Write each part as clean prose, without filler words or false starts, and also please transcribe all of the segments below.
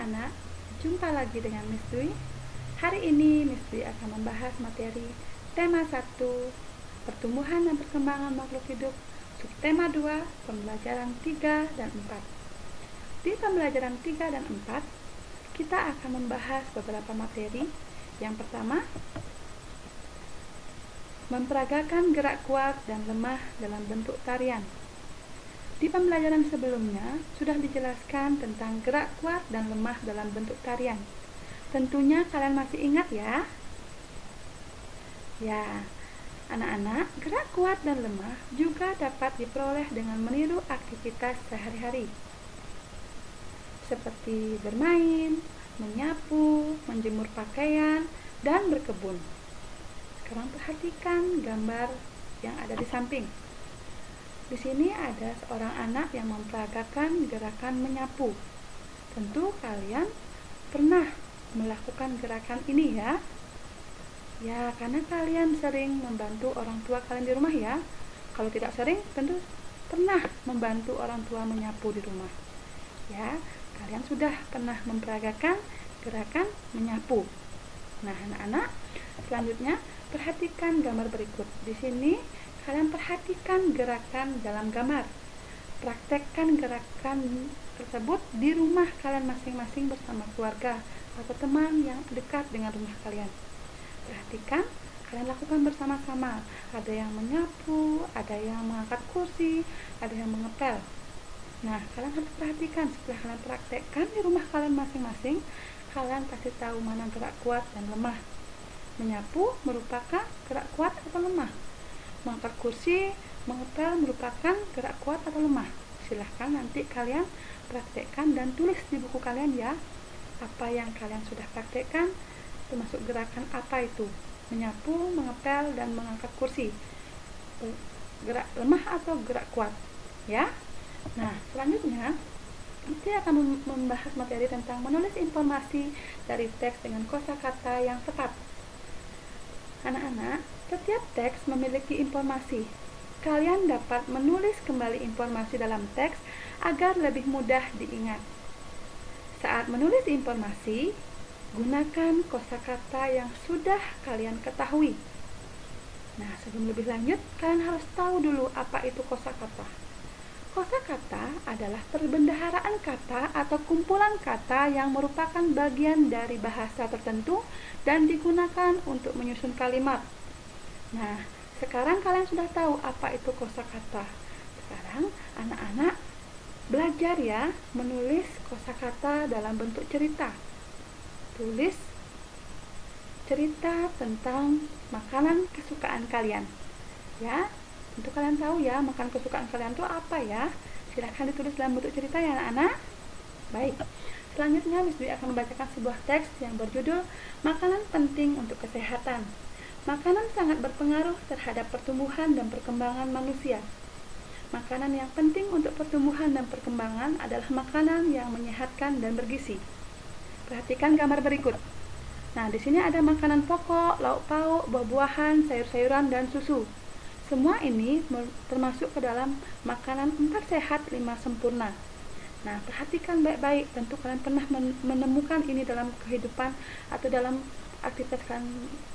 anak-anak, jumpa lagi dengan Miss Dwi. Hari ini Miss Dwi akan membahas materi tema 1, pertumbuhan dan perkembangan makhluk hidup, subtema 2, pembelajaran 3 dan 4. Di pembelajaran 3 dan 4, kita akan membahas beberapa materi. Yang pertama, memperagakan gerak kuat dan lemah dalam bentuk tarian. Di pembelajaran sebelumnya sudah dijelaskan tentang gerak kuat dan lemah dalam bentuk tarian. Tentunya kalian masih ingat ya? Ya, anak-anak, gerak kuat dan lemah juga dapat diperoleh dengan meniru aktivitas sehari-hari, seperti bermain, menyapu, menjemur pakaian, dan berkebun. Sekarang perhatikan gambar yang ada di samping. Di sini ada seorang anak yang memperagakan gerakan menyapu. Tentu kalian pernah melakukan gerakan ini ya. Ya, karena kalian sering membantu orang tua kalian di rumah ya. Kalau tidak sering, tentu pernah membantu orang tua menyapu di rumah. Ya, kalian sudah pernah memperagakan gerakan menyapu. Nah, anak-anak, selanjutnya perhatikan gambar berikut. Di sini kalian perhatikan gerakan dalam gambar. Praktekkan gerakan tersebut di rumah kalian masing-masing bersama keluarga atau teman yang dekat dengan rumah kalian. Perhatikan, kalian lakukan bersama-sama. Ada yang menyapu, ada yang mengangkat kursi, ada yang mengepel. Nah, kalian harus perhatikan setelah kalian praktekkan di rumah kalian masing-masing, kalian pasti tahu mana gerak kuat dan lemah. Menyapu merupakan gerak kuat atau lemah. Mengangkat kursi, mengepel merupakan gerak kuat atau lemah. Silahkan nanti kalian praktekkan dan tulis di buku kalian ya. Apa yang kalian sudah praktekkan, termasuk gerakan apa itu. Menyapu, mengepel, dan mengangkat kursi. Gerak lemah atau gerak kuat. Ya. Nah, selanjutnya nanti akan membahas materi tentang menulis informasi dari teks dengan kosakata yang tepat. Anak-anak, setiap teks memiliki informasi. Kalian dapat menulis kembali informasi dalam teks agar lebih mudah diingat. Saat menulis informasi, gunakan kosakata yang sudah kalian ketahui. Nah, sebelum lebih lanjut, kalian harus tahu dulu apa itu kosakata. Kosakata adalah perbendaharaan kata atau kumpulan kata yang merupakan bagian dari bahasa tertentu dan digunakan untuk menyusun kalimat. Nah, sekarang kalian sudah tahu apa itu kosakata. Sekarang anak-anak belajar ya menulis kosakata dalam bentuk cerita. Tulis cerita tentang makanan kesukaan kalian. Ya, tentu kalian tahu ya makanan kesukaan kalian itu apa ya. Silahkan ditulis dalam bentuk cerita ya anak-anak. Baik, selanjutnya Miss Dwi akan membacakan sebuah teks yang berjudul Makanan Penting untuk Kesehatan. Makanan sangat berpengaruh terhadap pertumbuhan dan perkembangan manusia. Makanan yang penting untuk pertumbuhan dan perkembangan adalah makanan yang menyehatkan dan bergizi. Perhatikan gambar berikut. Nah, di sini ada makanan pokok, lauk pauk, buah-buahan, sayur-sayuran, dan susu. Semua ini termasuk ke dalam makanan 4 sehat 5 sempurna. Nah, perhatikan baik-baik. Tentu kalian pernah menemukan ini dalam kehidupan atau dalam aktivitas kalian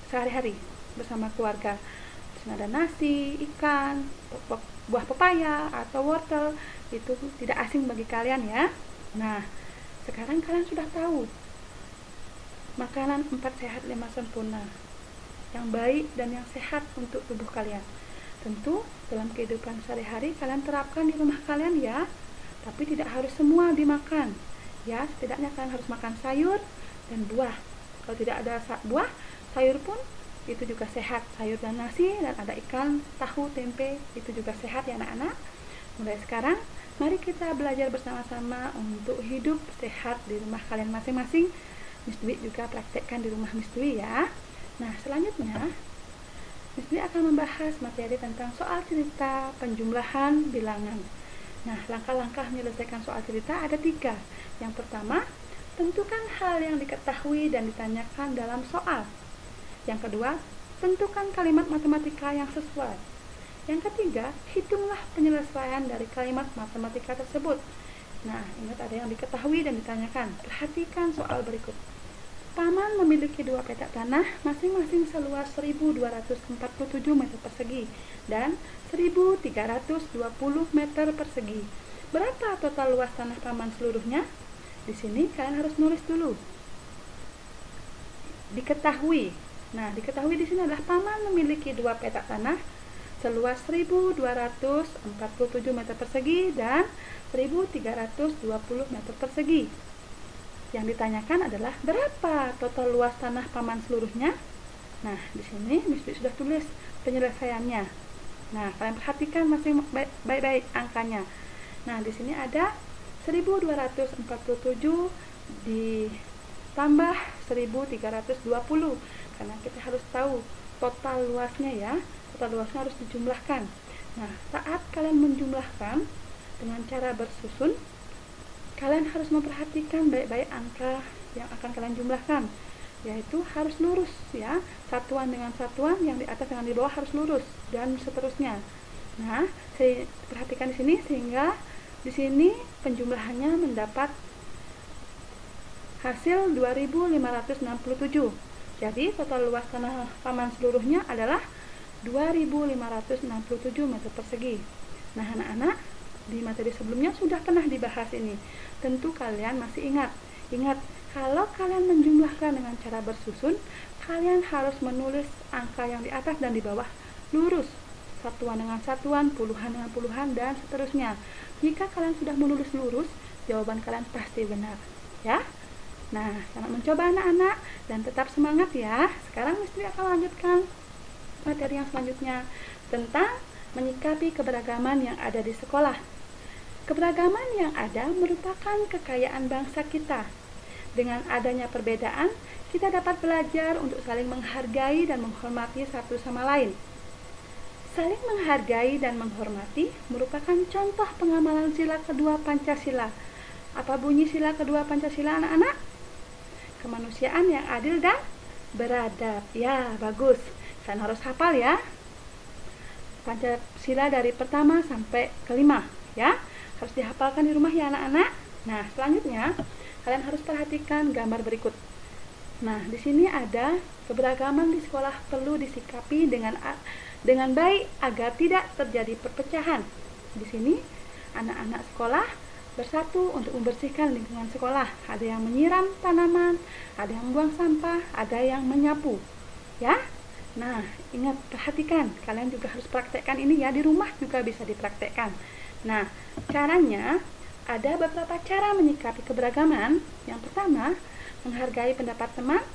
sehari-hari bersama keluarga. Di sini ada nasi, ikan, buah pepaya atau wortel. Itu tidak asing bagi kalian ya. Nah, sekarang kalian sudah tahu makanan 4 sehat 5 sempurna yang baik dan yang sehat untuk tubuh kalian. Tentu dalam kehidupan sehari-hari kalian terapkan di rumah kalian ya. Tapi tidak harus semua dimakan. Ya, setidaknya kalian harus makan sayur dan buah. Kalau tidak ada buah, sayur pun itu juga sehat. Sayur dan nasi, dan ada ikan, tahu, tempe, itu juga sehat ya anak-anak. Mulai sekarang, mari kita belajar bersama-sama untuk hidup sehat di rumah kalian masing-masing. Miss Dwi juga praktekkan di rumah Miss Dwi ya. Nah, selanjutnya Miss Dwi akan membahas materi tentang soal cerita penjumlahan bilangan. Nah, langkah-langkah menyelesaikan soal cerita ada 3. Yang pertama, tentukan hal yang diketahui dan ditanyakan dalam soal. Yang kedua, tentukan kalimat matematika yang sesuai. Yang ketiga, hitunglah penyelesaian dari kalimat matematika tersebut. Nah, ingat ada yang diketahui dan ditanyakan. Perhatikan soal berikut. Paman memiliki 2 petak tanah, masing-masing seluas 1247 meter persegi dan 1320 meter persegi. Berapa total luas tanah Paman seluruhnya? Di sini kalian harus nulis dulu. Diketahui. Nah, diketahui di sini adalah Paman memiliki 2 petak tanah seluas 1247 meter persegi dan 1320 meter persegi. Yang ditanyakan adalah berapa total luas tanah Paman seluruhnya? Nah, di sini Miss Dwi sudah tulis penyelesaiannya. Nah, kalian perhatikan masing baik-baik angkanya. Nah, di sini ada 1247 ditambah 1320 karena kita harus tahu total luasnya ya. Total luasnya harus dijumlahkan. Nah, saat kalian menjumlahkan dengan cara bersusun, kalian harus memperhatikan baik-baik angka yang akan kalian jumlahkan, yaitu harus lurus ya, satuan dengan satuan, yang di atas dengan di bawah harus lurus dan seterusnya. Nah, saya perhatikan di sini sehingga di sini penjumlahannya mendapat hasil 2567. Jadi total luas tanah Paman seluruhnya adalah 2567 meter persegi. Nah, anak-anak, di materi sebelumnya sudah pernah dibahas ini. Tentu kalian masih ingat. Ingat, kalau kalian menjumlahkan dengan cara bersusun, kalian harus menulis angka yang di atas dan di bawah lurus. Satuan dengan satuan, puluhan dengan puluhan, dan seterusnya. Jika kalian sudah menulis lurus, jawaban kalian pasti benar. Ya? Nah, selamat mencoba anak-anak, dan tetap semangat ya. Sekarang Miss Dwi akan lanjutkan materi yang selanjutnya tentang menyikapi keberagaman yang ada di sekolah. Keberagaman yang ada merupakan kekayaan bangsa kita. Dengan adanya perbedaan, kita dapat belajar untuk saling menghargai dan menghormati satu sama lain. Saling menghargai dan menghormati merupakan contoh pengamalan sila kedua Pancasila. Apa bunyi sila kedua Pancasila, anak-anak? Kemanusiaan yang adil dan beradab. Ya, bagus. Kalian harus hafal ya. Pancasila dari pertama sampai kelima ya. Harus dihafalkan di rumah ya anak-anak. Nah, selanjutnya kalian harus perhatikan gambar berikut. Nah, di sini ada keberagaman di sekolah perlu disikapi dengan baik agar tidak terjadi perpecahan. Di sini anak-anak sekolah bersatu untuk membersihkan lingkungan sekolah. Ada yang menyiram tanaman, ada yang membuang sampah, ada yang menyapu. Ya. Nah, ingat, perhatikan, kalian juga harus praktekkan ini ya, di rumah juga bisa dipraktekkan. Nah, caranya ada beberapa cara menyikapi keberagaman. Yang pertama, menghargai pendapat teman.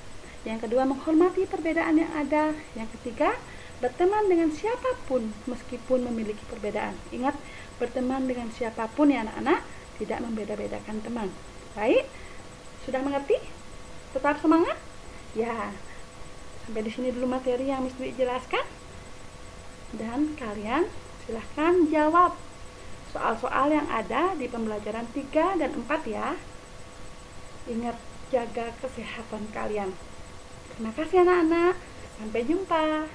Yang kedua, menghormati perbedaan yang ada. Yang ketiga, berteman dengan siapapun meskipun memiliki perbedaan. Ingat, berteman dengan siapapun ya anak-anak, tidak membeda-bedakan teman. Baik, sudah mengerti? Tetap semangat? Ya. Sampai di sini dulu materi yang Miss Dwi jelaskan. Dan kalian silahkan jawab soal-soal yang ada di pembelajaran 3 dan 4 ya. Ingat, jaga kesehatan kalian. Terima kasih anak-anak. Sampai jumpa.